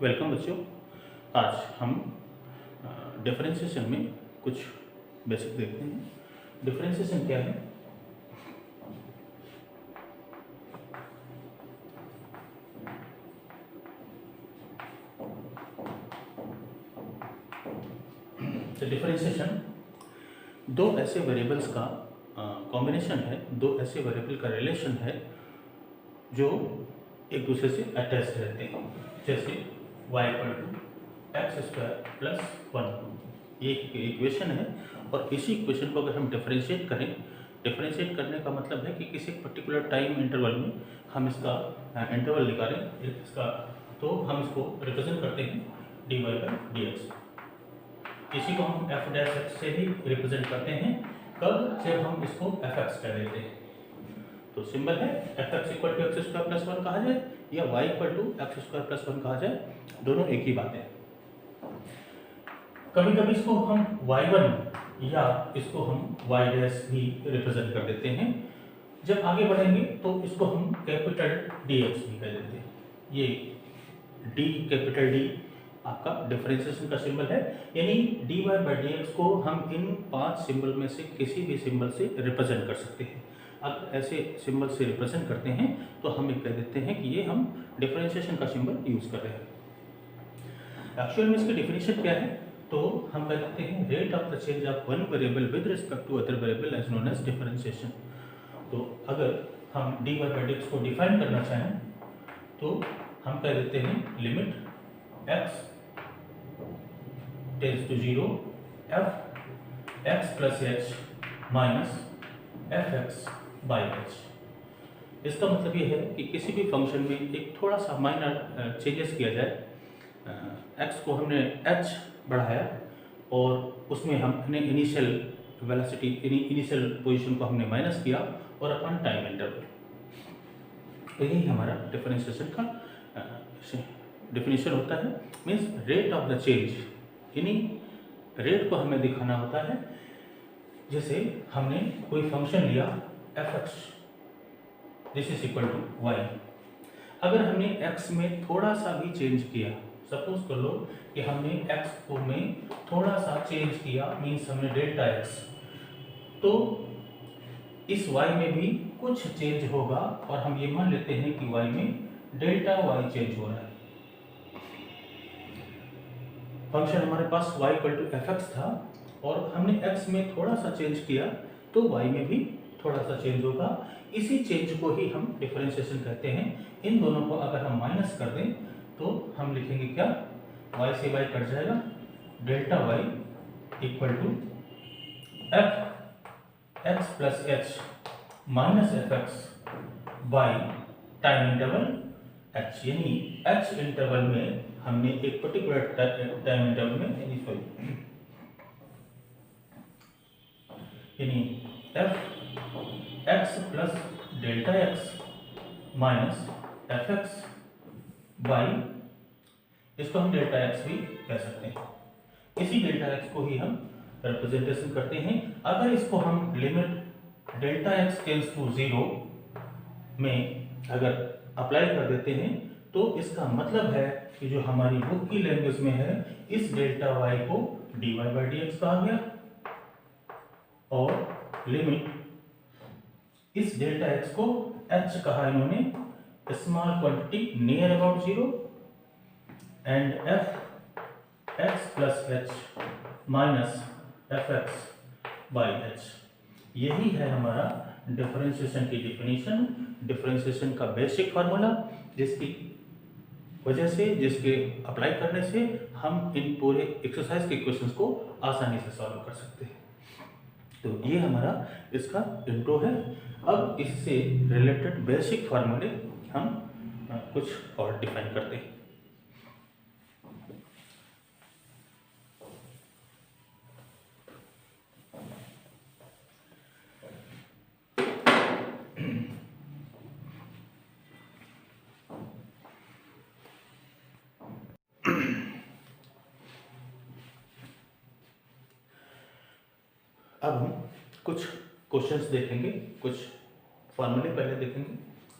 Welcome बच्चों। आज हम डिफरेंशिएशन में कुछ बेसिक देखते हैं। डिफरेंशिएशन क्या है? तो डिफरेंशिएशन दो ऐसे वेरिएबल्स का कॉम्बिनेशन है, दो ऐसे वेरिएबल का रिलेशन है जो एक दूसरे से अटैच रहते हैं। जैसे y = x² + 1 ये एक इक्वेशन है और इसी इक्वेशन को अगर हम डिफरेंशिएट करें, डिफरेंशिएट करने का मतलब है कि किसी पर्टिकुलर टाइम इंटरवल में हम इसका इंटरवल निकालें इसका, तो हम इसको रिप्रेजेंट करते हैं dy/dx। इसी को हम f' से भी रिप्रेजेंट करते हैं कब, जब हम इसको fx कह देते हैं। तो सिंबल है fx = x² + 1 कहा जाए या y = x² + 1 कहा जाए, दोनों एक ही बात है। कभी कभी इसको हम y1 या इसको हम y' भी रिप्रेजेंट कर देते हैं। जब आगे बढ़ेंगे तो इसको हम कैपिटल dx भी कह देते हैं। ये कैपिटल D आपका डिफरेंशिएशन का सिंबल है, यानी dy/dx को हम इन 5 सिंबल में से किसी भी सिंबल से रिप्रेजेंट कर सकते हैं। अब ऐसे सिंबल से रिप्रेजेंट करते हैं तो हम ये कह देते हैं कि ये हम डिफरेंशिएशन का सिंबल यूज कर रहे हैं। एक्चुअल में इसकी डेफिनेशन क्या है? तो हम कह देते हैं rate of the change of one variable with respect to other variable is known as differentiation. तो अगर हम dy/dx को डिफाइन करना चाहें तो हम कह देते हैं limit x tends to 0 f(x + h - f(x/h)। इसका मतलब ये है कि किसी भी फंक्शन में एक थोड़ा सा माइनर चेंजेस किया जाए। x को हमने h बढ़ाया और उसमें हमने इनिशियल वेलोसिटी इनिशियल पोजीशन को हमने माइनस किया और अपन टाइम इंटरवल, तो यही हमारा डिफरेंशिएशन का डेफिनेशन होता है। Means rate of the change, यानी रेट को हमें दिखाना होता है। जैसे हमने कोई फंक्शन लिया fx this is equal to y, अगर हमने x में थोड़ा सा भी चेंज किया, सपोज कर लो कि हमने x को में थोड़ा सा चेंज किया, मीन्स हमने डेल्टा x, तो इस y में भी कुछ चेंज होगा और हम ये मान लेते हैं कि y में डेल्टा y चेंज हो रहा है। फंक्शन हमारे पास y = fx था और हमने x में थोड़ा सा चेंज किया तो y में भी थोड़ा सा चेंज होगा। इसी चेंज को ही हम डिफरेंशिएशन कहते हैं। इन दोनों को अगर हम माइनस कर दें तो हम लिखेंगे क्या, y से y कट जाएगा, delta y = f(x + h - f(x) time interval h, यानी h इंटरवल में हमने एक पर्टिकुलर टाइम इंटरवल में यानी f(x + Δx - f(x) इसको हम डेल्टा x भी कह सकते हैं। इसी डेल्टा x को ही हम रिप्रेजेंटेशन करते हैं। अगर इसको हम limit delta x tends to 0 में अगर अप्लाई कर देते हैं तो इसका मतलब है कि जो हमारी बुक की लैंग्वेज में है, इस डेल्टा y को dy/dx कहा गया और लिमिट इस डेल्टा x को h कहा इन्होंने, small quantity near about 0 and f(x + h - f(x/h)। यही है हमारा डिफरेंशिएशन की डेफिनेशन, डिफरेंशिएशन का बेसिक फार्मूला, जिसकी वजह से, जिसके अप्लाई करने से हम इन पूरे एक्सरसाइज के क्वेश्चंस को आसानी से सॉल्व कर सकते हैं। तो ये हमारा इसका इंट्रो है। अब इससे रिलेटेड बेसिक फार्मूले हम कुछ और डिफाइन करते हैं। अब हम कुछ क्वेश्चंस देखेंगे, कुछ फार्मूले पहले देखेंगे।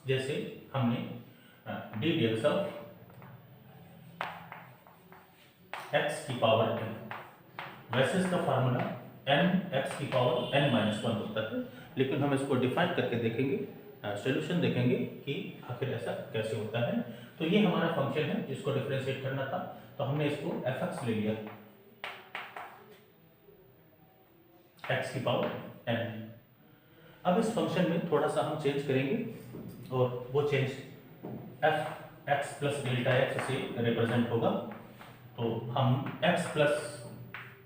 जैसे हमने ddx ऑफ एक्स की पावर n। वैसे इसका फार्मूला n एक्स की पावर n माइनस वन होता है, लेकिन हम इसको डिफाइन करके देखेंगे, सोल्यूशन देखेंगे कि आखिर ऐसा कैसे होता है। तो ये हमारा फंक्शन है जिसको डिफरेंशिएट करना था, तो हमने इसको fx ले लिया, x की पावर n। अब इस फंक्शन में थोड़ा सा हम चेंज करेंगे, और वो change f x plus delta x से रिप्रेजेंट होगा। तो हम x प्लस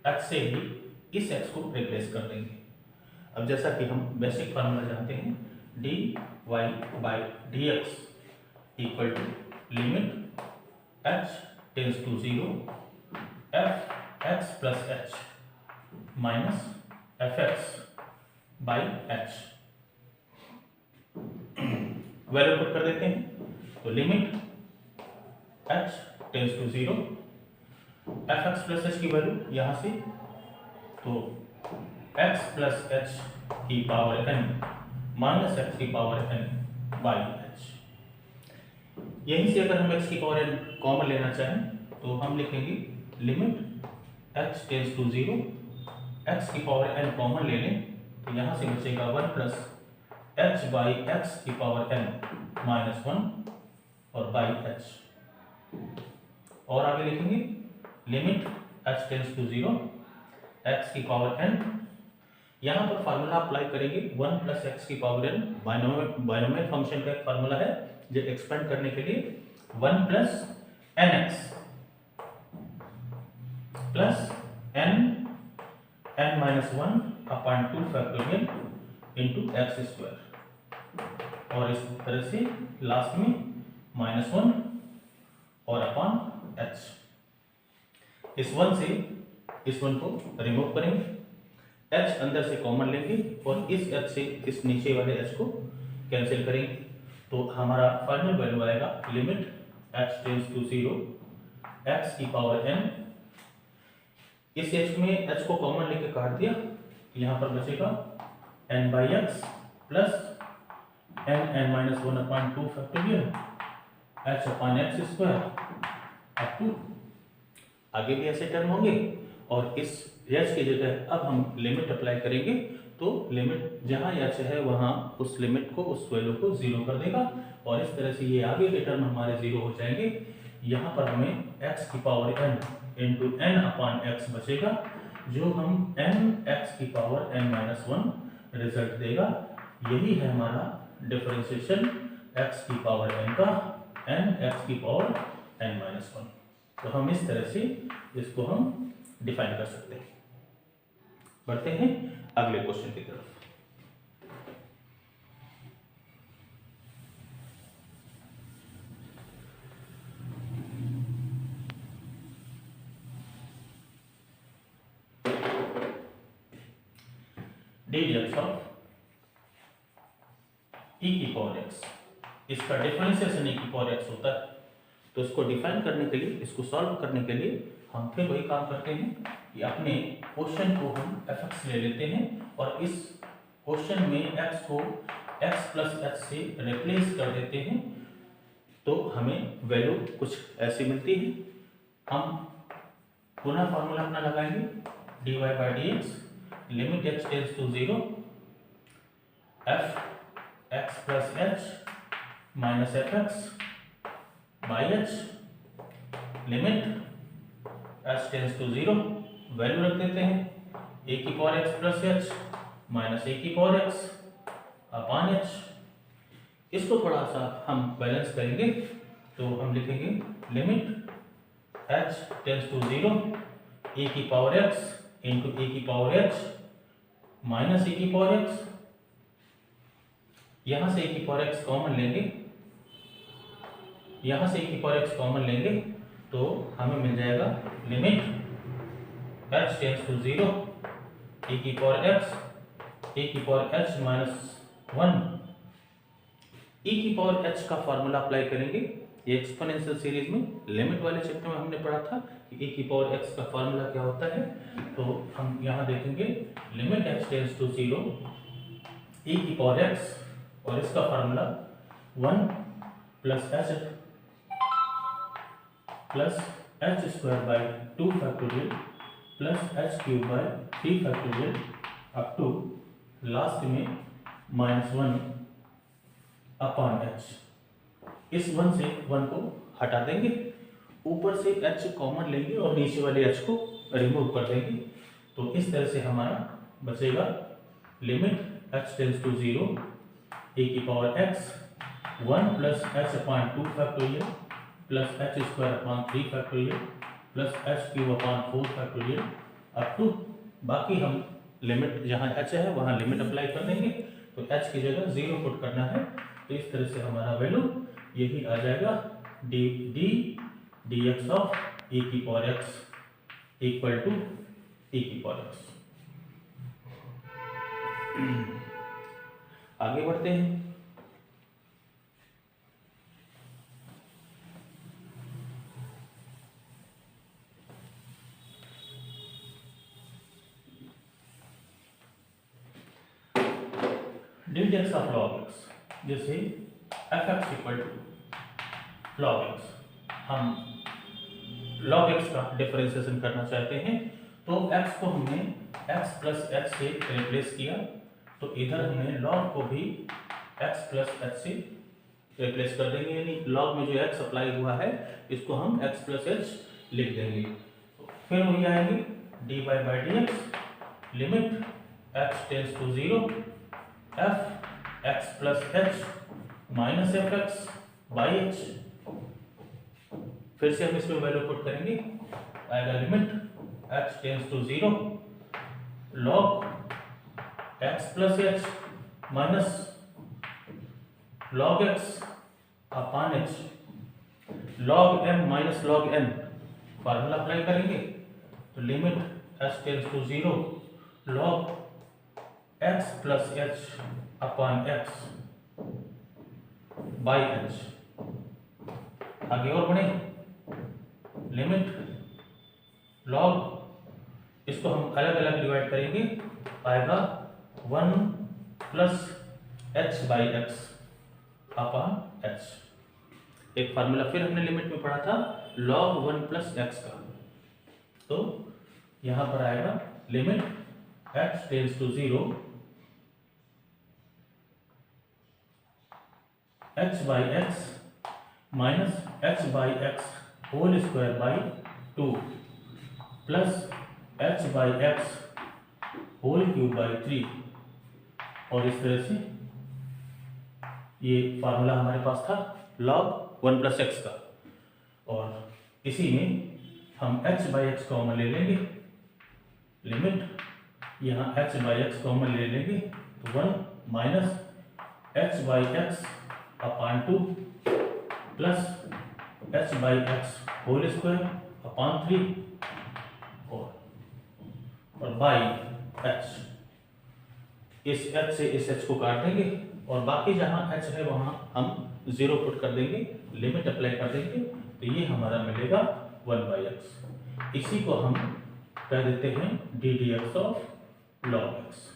x से ही इस x को रिप्लेस कर देंगे। अब जैसा कि हम बेसिक फार्मूला जानते हैं, dy by dx equal to limit h tends to 0 f x plus h minus F X by h। Value put कर देते हैं, तो limit h tends to 0 F X plus h की वैल्यू यहाँ से, तो x प्लस h की power n minus x की पावर n बाई h। यहीं से अगर हम x की पावर n कॉमन लेना चाहें तो हम लिखेंगे limit h tends to 0 x की पावर n कॉमन ले लें, तो यहाँ से बचेगा 1 प्लस h बाई x की पावर n माइनस 1 और बाई h। और आगे लिखेंगे limit h tends to 0 x की पावर n, यहाँ पर फार्मूला अप्लाई करेंगे 1 प्लस एक्स की पावर n, बाइनोमियल फंक्शन का एक फार्मूला है जो एक्सपेंड करने के लिए 1 plus N X plus n minus 1 upon 2 factorial into X square, और इस तरह से लास्ट में माइनस 1 और अपॉन h। इस 1 से इस 1 को रिमूव करेंगे, h अंदर से कॉमन लेंगे और इस h से इस नीचे वाले h को कैंसिल करेंगे, तो हमारा फाइनल वैल्यू आएगा limit h tends to 0 x की पावर n। इस h में h को कॉमन लेके काट दिया, यहाँ पर बचेगा n by X plus n minus 1 upon 2 factorial h upon X square up to, आगे भी ऐसे टर्म होंगे। और इस h की जगह अब हम लिमिट अप्लाई करेंगे, तो लिमिट जहाँ h है वहाँ उस लिमिट को, उस वैल्यू को 0 कर देगा, और इस तरह से ये आगे के टर्म हमारे 0 हो जाएंगे। यहाँ पर हमें x की power n into n upon x बचेगा, जो हम n x की पावर n माइनस 1 रिजल्ट देगा। यही है हमारा डिफरेंशिएशन x की पावर n का n x की पावर n माइनस 1। तो हम इस तरह से इसको हम डिफाइन कर सकते हैं। बढ़ते हैं अगले क्वेश्चन की तरफ। डी एक्स ऑफ e की पावर x, इसका डिफरेंशिएशन e की पावर x होता है। तो इसको डिफाइन करने के लिए, इसको सॉल्व करने के लिए हम फिर वही काम करते हैं कि अपने क्वेश्चन को हम fx ले लेते हैं और इस क्वेश्चन में x को x प्लस h से रिप्लेस कर देते हैं, तो हमें वैल्यू कुछ ऐसी मिलती है। हम पुनः फार्मूला अपना लगाएंगे dy by D X limit h tends to 0 f x plus h minus F X by h limit h tends to 0, value रख देते हैं a की power x plus h minus a की पावर x अपॉन h। इसको थोड़ा सा हम balance करेंगे, तो हम लिखेंगे limit h tends to 0 a की पावर x इंटू a की पावर h माइनस a की पावर x। यहाँ से a की पावर x कॉमन लेंगे, यहाँ से a की पावर x कॉमन लेंगे, तो हमें मिल जाएगा limit h tends to 0 a की पावर x a की पावर h माइनस 1। e की पावर h का फार्मूला अप्लाई करेंगे, ये एक्सपोनेंशियल सीरीज में लिमिट वाले चैप्टर में हमने पढ़ा था कि e की पावर x का फार्मूला क्या होता है। तो हम यहाँ देखेंगे limit h tends to 0 e की पावर x, और इसका formula 1 plus h plus H square by 2 factorial plus H cube by 3 factorial up to last में -1 अपॉन एच। इस 1 से 1 को हटा देंगे, ऊपर से h कॉमन लेंगे और नीचे वाले h को रिमूव कर देंगे। तो इस तरह से हमारा बचेगा limit h tends to 0 e की power x 1 plus h upon 2 factorial plus h square upon 3 factorial plus h cube upon 4 factorial up to, बाकी हम लिमिट जहाँ h है वहाँ लिमिट अप्लाई कर देंगे। तो h की जगह 0 पुट करना है। तो इस तरह से हमारा वैल्यू यही आ जाएगा dx ऑफ e की power x equal to e की पावर x। आगे बढ़ते हैं। dx ऑफ log x, जैसे fx equal to log x, हम log x का डिफरेंशिएशन करना चाहते हैं। तो x को हमने x प्लस h से रिप्लेस किया, तो इधर हमने log को भी x प्लस h से रिप्लेस कर देंगे, यानी log में जो x अप्लाई हुआ है इसको हम x प्लस h लिख देंगे। तो फिर वही आएंगे dy by dx limit x tends to 0 f x plus h minus F X by H. फिर से हम इसमें वैल्यू पुट करेंगे, आएगा limit x tends to 0 log x plus h minus log x upon h, log m minus log n formula apply करेंगे। तो limit h tends to 0 log x plus h upon x by h। आगे और बढ़े, limit log, इसको हम अलग अलग divide करेंगे, आएगा 1 plus h by x upon h। एक फार्मूला फिर हमने लिमिट में पढ़ा था log 1 प्लस x का, तो यहां पर आएगा limit x tends to 0 h by x minus h by x whole square by 2 plus h by x whole cube by 3। और इस तरह से ये फार्मूला हमारे पास था log 1 प्लस x का, और इसी में हम h बाई x कॉमन ले लेंगे, लिमिट यहाँ h बाई x कॉमन ले लेंगे, तो 1 minus h by x upon 2 plus h by x whole square upon 3 और बाई h। इस h से इस h को काट देंगे और बाकी जहाँ h है वहाँ हम 0 पुट कर देंगे, लिमिट अप्लाई कर देंगे, तो ये हमारा मिलेगा 1 बाई x। इसी को हम कह देते हैं ddx ऑफ log x,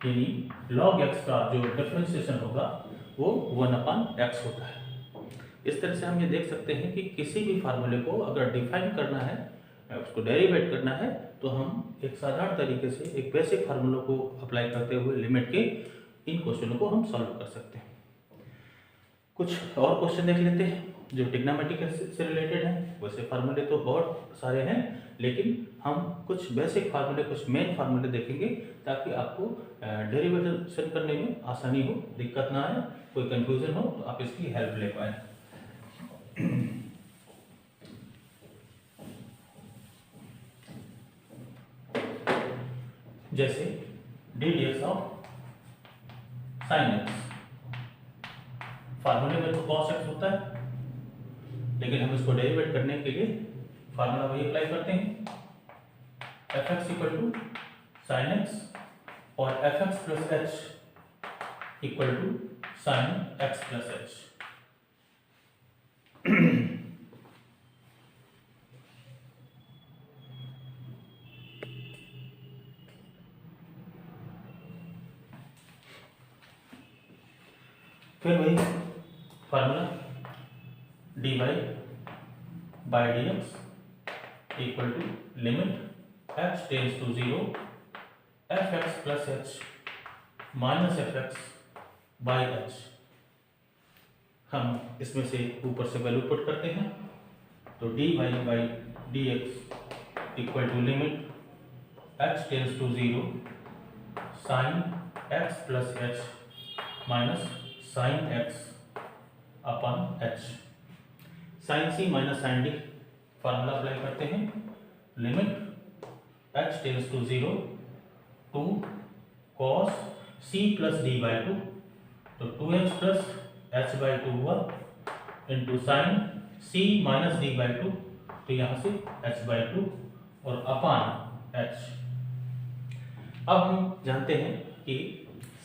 यानी log x का जो डिफरेंशिएशन होगा वो 1 अपॉन x होता है। इस तरह से हम ये देख सकते हैं कि किसी भी फार्मूले को अगर डिफाइन करना है, उसको डेरिवेट करना है, तो हम एक साधारण तरीके से एक बेसिक फार्मूला को अप्लाई करते हुए लिमिट के इन क्वेश्चनों को हम सॉल्व कर सकते हैं। कुछ और क्वेश्चन देख लेते हैं जो ट्रिग्नोमेट्रिक से रिलेटेड हैं। वैसे फार्मूले तो बहुत सारे हैं, लेकिन हम कुछ बेसिक फार्मूले, कुछ मेन फार्मूले देखेंगे ताकि आपको डेरिवेशन करने में आसानी हो, दिक्कत ना आए, कोई कंफ्यूजन हो तो आप इसकी हेल्प ले पाए। जैसे ddx ऑफ sin x, फार्मूले में तो cos x होता है, लेकिन हम इसको डेरिवेट करने के लिए फार्मूला वही अप्लाई करते हैं, fx equal to sin x और fx plus h equal to sin x plus h। फिर वही formula dy by dx equal to limit h tends to 0 fx plus h minus fx by h। हम इसमें से ऊपर से value put करते हैं, तो dy by dx equal to limit h tends to 0 sine x plus h minus sine x upon h। Sine c minus sine d formula apply करते हैं, limit h tends to 0 two cos c plus d by 2, तो 2x plus h by 2 हुआ into sine c minus d by 2, तो यहाँ से h by 2 और अपान h। अब हम जानते हैं कि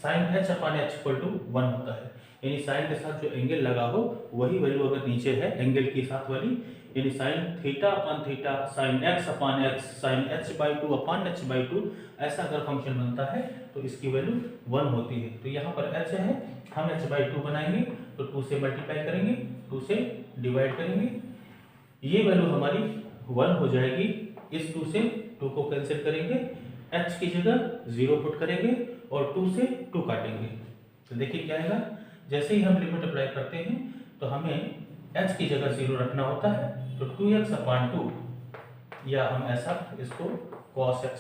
sine h upon h equal to 1 होता है, यानी साइन के साथ जो एंगल लगा हो वही वैल्यू अगर नीचे है एंगल के साथ वाली, यानी sine theta upon theta sine x upon x sine h by 2 upon h by 2, ऐसा अगर फंक्शन बनता है तो इसकी वैल्यू 1 होती है। तो यहाँ पर h है, हम h बाई 2 बनाएंगे तो 2 से मल्टीप्लाई करेंगे, 2 से डिवाइड करेंगे, ये वैल्यू हमारी 1 हो जाएगी। इस 2 से 2 को कैंसिल करेंगे, h की जगह 0 पुट करेंगे और 2 से 2 काटेंगे, तो देखिए क्या आएगा। जैसे ही हम लिमिट अप्लाई करते हैं तो हमें h की जगह 0 रखना होता है, तो 2x अपान 2, या हम ऐसा इसको cos x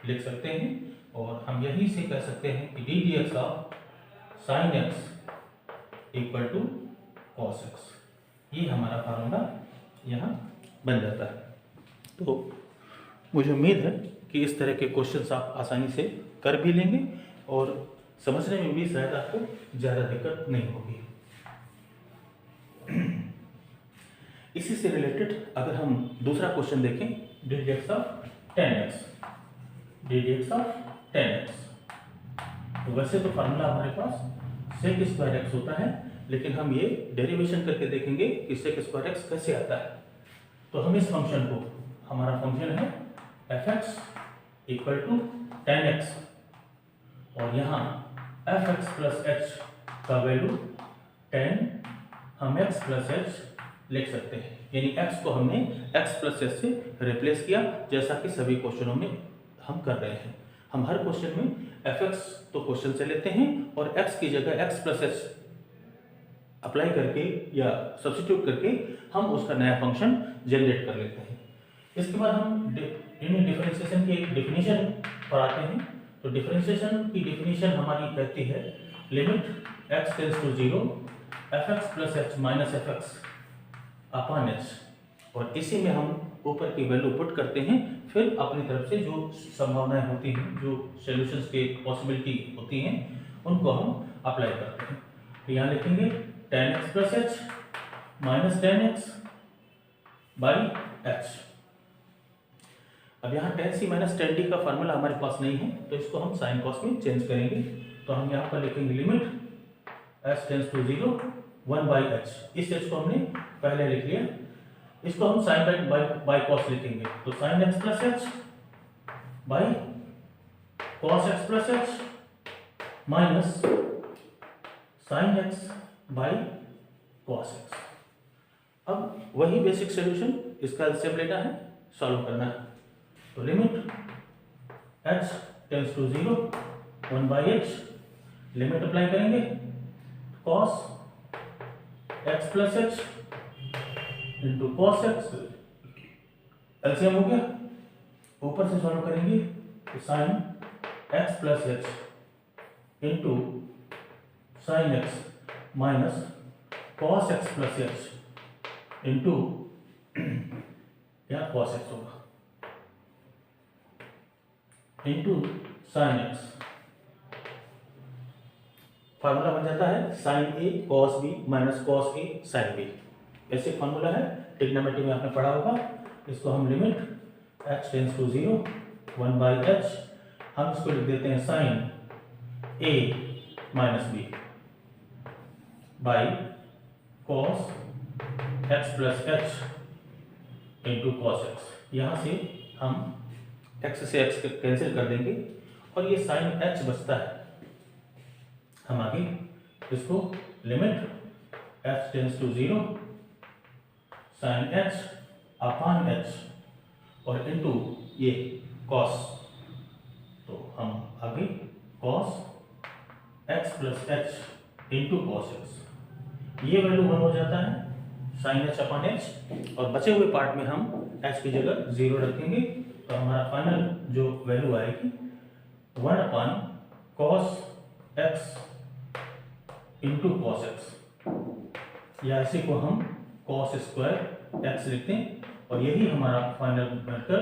लिख सकते हैं, और हम यही से कह सकते हैं कि d d x of sine x equal to cos x। ये हमारा फार्मूला यहाँ बन जाता है। तो मुझे उम्मीद है कि इस तरह के क्वेश्चंस आप आसानी से कर भी लेंगे और समझने में भी शायद आपको ज़्यादा दिक्कत नहीं होगी। इसी से रिलेटेड अगर हम दूसरा क्वेश्चन देखें, D d x of 10x, D d x of 10x, तो वैसे तो फार्मूला हमारे पास सेक स्क्वायर एक्स होता है, लेकिन हम ये डेरिवेशन करके देखेंगे कि सेक स्क्वायर एक्स कैसे आता है। तो हम इस फंक्शन को, हमारा फंक्शन है fx इक्वल टू 10x, और यहाँ fx प्लस h का वैल्यू 10 हम x प्लस h लिख सकते हैं, यानी x को हमने x प्लस h से रिप्लेस किया, जैसा कि सभी क्वेश्चनों में हम कर रहे हैं। हम हर क्वेश्चन में fx तो क्वेश्चन से लेते हैं और x की जगह x प्लस h अप्लाई करके या सब्स्टिट्यूट करके हम उसका नया फंक्शन जनरेट कर लेते हैं। इसके बाद हम डिफरेंशिएशन की एक डेफिनेशन पर आते हैं। तो डिफरेंशिएशन की डेफिनेशन हमारी कहती है limit x tends to 0 fx plus h minus fx upon h, और इसी में हम ऊपर की वैल्यू पुट करते हैं, फिर अपनी तरफ से जो संभावनाएं होती हैं, जो सॉल्यूशंस के पॉसिबिलिटी होती हैं, उनको हम अप्लाई करते हैं। तो यहाँ लिखेंगे 10x plus h minus 10x by h। अब यहाँ 10c माइनस 10d का फार्मूला हमारे पास नहीं है, तो इसको हम साइन कॉस में चेंज करेंगे। तो हम यहाँ पर लिखेंगे limit h tends to 0 1 by h। इस h को हमने पहले लिख लिया, इसको हम साइन बाई कॉस लिखेंगे, तो sine x plus h by cos x plus h minus sine x by cos x। अब वही बेसिक सॉल्यूशन, इसका एलसीएम लेना है, सॉल्व करना है। तो limit h tends to 0 1 by h, limit apply करेंगे, cos x plus h into cos x, LCM हो गया, ऊपर से सॉल्व करेंगे तो sine x plus h into sine x minus cos x plus h into क्या कॉस x होगा into sine x। Formula बन जाता है sine A cos B minus cos A sine B. ऐसे फार्मूला है, ट्रिग्नोमेट्री में आपने पढ़ा होगा। इसको हम limit h tends to 0 1 by h, हम इसको लिख देते हैं sine a minus B by cos x plus h into cos x। यहाँ से हम x से x कैंसिल कर देंगे और ये साइन h बचता है। हम आगे इसको limit h tends to 0 sine h upon h और इनटू ये कॉस, तो हम आगे cos x plus h into cos x, ये वैल्यू 1 हो जाता है साइन एच अपॉन एच, और बचे हुए पार्ट में हम h की जगह 0 रखेंगे, तो हमारा फाइनल जो वैल्यू आएगी 1 upon cos x into cos x, या इसी को हम कॉस स्क्वायर एक्स लिखते हैं, और यही हमारा फाइनल बनकर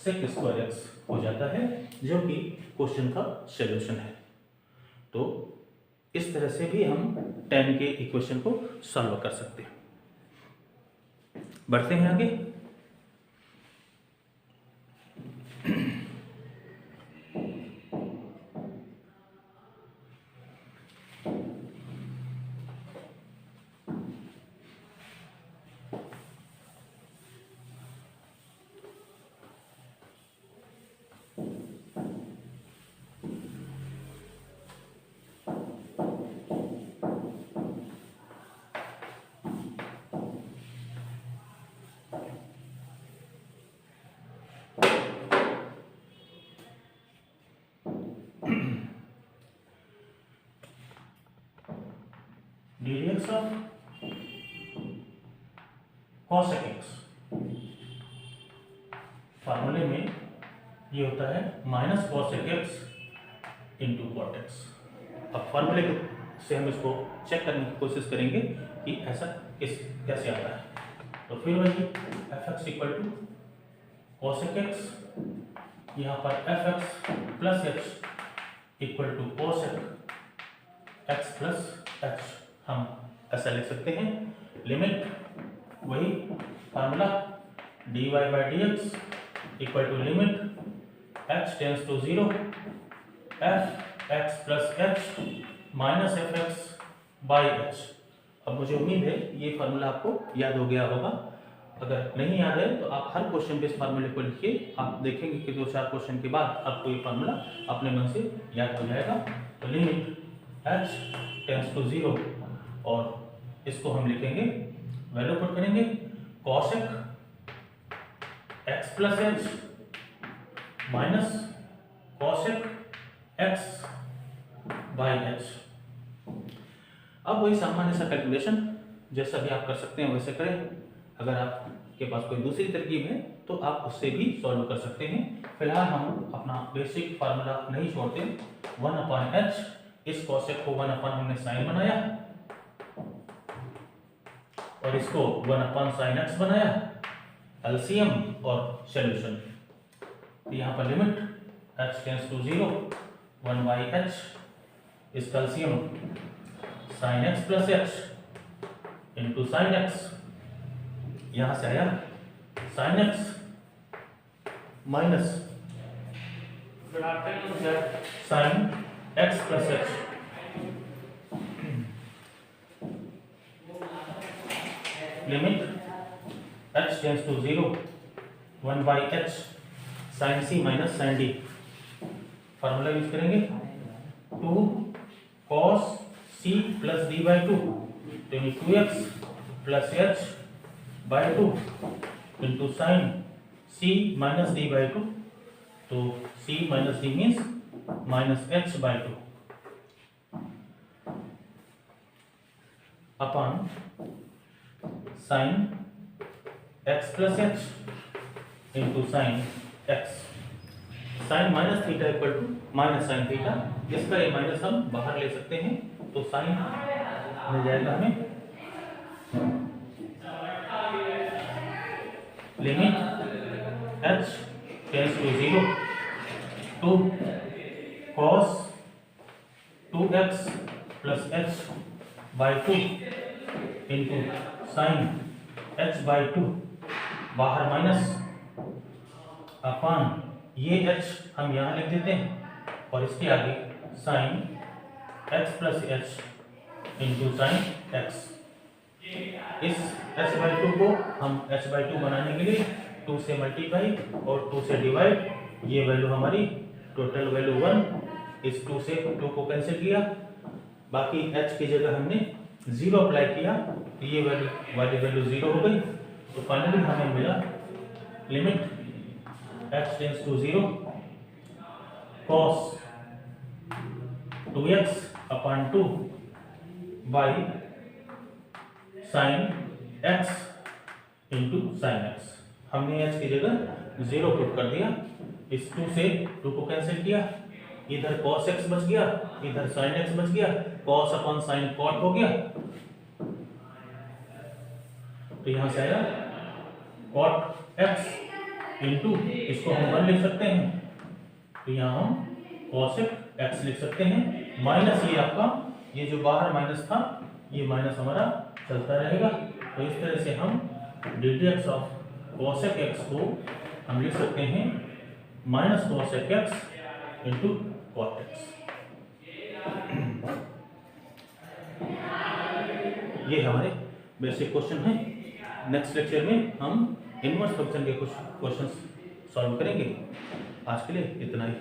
सेक स्क्वायर एक्स हो जाता है, जो कि क्वेश्चन का सॉल्यूशन है। तो इस तरह से भी हम tan के इक्वेशन को सॉल्व कर सकते हैं। बढ़ते हैं आगे। dx of cosec x, फार्मूले में ये होता है minus cosec x into cot x। अब फार्मूले से हम इसको चेक करने की कोशिश करेंगे कि ऐसा कैसे आता है। तो फिर वही fx equal to cosec x, यहाँ पर fx plus h equal to cosec x plus h, हम ऐसा लिख सकते हैं। लिमिट वही formula dy by dx equal to limit h tends to 0 f(x plus h minus f(x by h)। अब मुझे उम्मीद है ये फार्मूला आपको याद हो गया होगा। अगर नहीं याद है तो आप हर क्वेश्चन पे इस फार्मूले को लिखिए, आप देखेंगे कि 2-4 क्वेश्चन के बाद आपको ये फार्मूला अपने मन से याद हो जाएगा। तो लिमिट h टेंड्स टू 0, और इसको हम लिखेंगे, वैल्यू पुट करेंगे cosec x plus h minus cosec x by h। अब वही सामान्य सा कैलकुलेशन जैसा भी आप कर सकते हैं वैसे करें। अगर आपके पास कोई दूसरी तरकीब है तो आप उससे भी सॉल्व कर सकते हैं। फिलहाल हम अपना बेसिक फार्मूला नहीं छोड़ते, 1 अपॉन h, इस cosec को 1 अपॉन हमने साइन बनाया और इसको 1 अपॉन साइन एक्स बनाया, एलसीएम और सॉल्यूशन। यहाँ पर limit h tends to 0 1 by h, इसका LCM sine x plus h into sine x, यहाँ से आया sine x minus sine x plus h, limit h tends to 0 1 by h sine c minus sine d। Formula use करेंगे 2 cos c plus d by 2 2x plus h by 2 into sine c minus d by 2, तो c minus d means minus h by 2 upon sine x plus h into sine x, sine minus theta equal to minus sine theta, इसका ये minus हम बाहर ले सकते हैं, तो sign मिल जाएगा हमें। Limit h tends to 0 two cos 2x plus h by 2 into sine h by 2, बाहर माइनस, अपॉन ये h हम यहाँ लिख देते हैं और इसके आगे sine x plus h into sine x। इस h बाई 2 को हम h बाई 2 बनाने के लिए 2 से मल्टीप्लाई और 2 से डिवाइड, ये वैल्यू हमारी टोटल वैल्यू 1, इस 2 से 2 को कैंसिल किया, बाकी h की जगह हमने 0 अप्लाई किया, तो ये वैल्यू वाली वैल्यू 0 हो गई। तो फाइनली हमें मिला limit x tends to 0 cos 2x upon 2 by sin x इंटू sin x। हमने h की जगह 0 पुट कर दिया, इस 2 से 2 को कैंसिल किया, इधर cos x बच गया, इधर sin x बच गया, cos अपॉन sin cot हो गया, तो यहां से आएगा cot x इंटू इसको हम 1 लिख सकते हैं, तो यहाँ हम cos x लिख सकते हैं, माइनस ये आपका ये जो बाहर माइनस था ये माइनस हमारा चलता रहेगा। तो इस तरह से हम ddx ऑफ cos x को हम लिख सकते हैं minus cos x into cot x। ये हमारे बेसिक क्वेश्चन हैं। नेक्स्ट लेक्चर में हम इनवर्स फंक्शन के कुछ क्वेश्चंस सॉल्व करेंगे। आज के लिए इतना ही।